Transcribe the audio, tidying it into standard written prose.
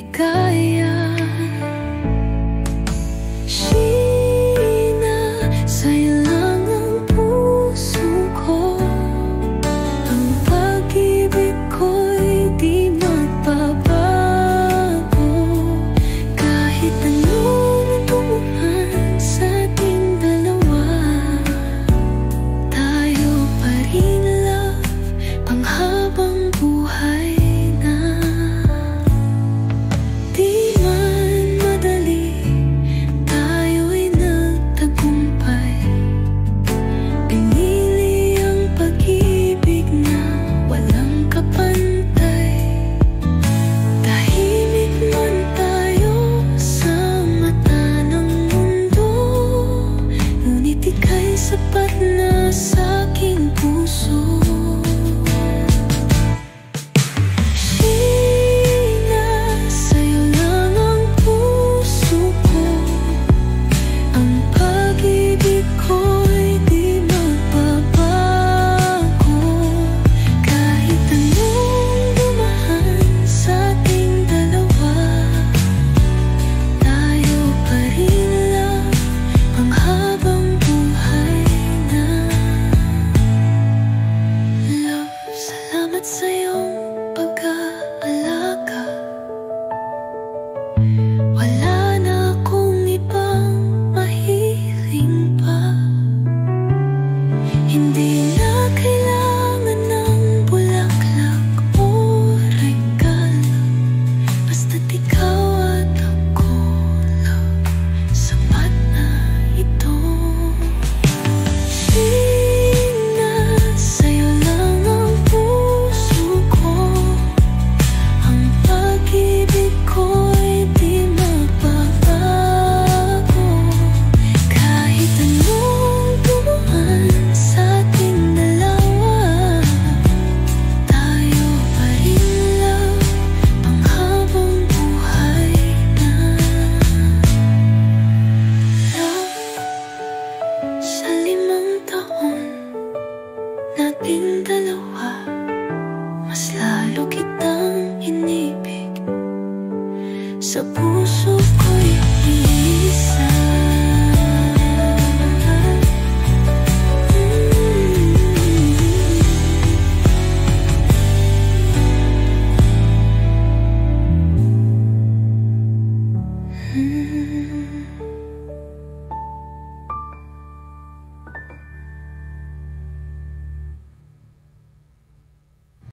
ligaya. Sheena, sa'yo lang ang puso ko. Ang pag-ibig ko'y di magbabago. Kahit anong tumuhan sa ating dalawa, tayo pa rin, love, panghabang buhay. Sapat na sa'king puso. Sheena, sa'yo lang ang puso ko. Ang pag-ibig ko'y di magbabago. Kahit anong dumaan sa'ting dalawa, tayo pa rin, love, panghabang buhay. Salamat sa iyong pag-aalaga. Wala na akong ibang mahiling pa. Hindi na kailangan ng bulaklak o regalo. Basta't ikaw at ako, love, sapat na ito. Sa 5 taon nating dalawa, mas lalo kitang inibig. Sa puso ko'y iisa.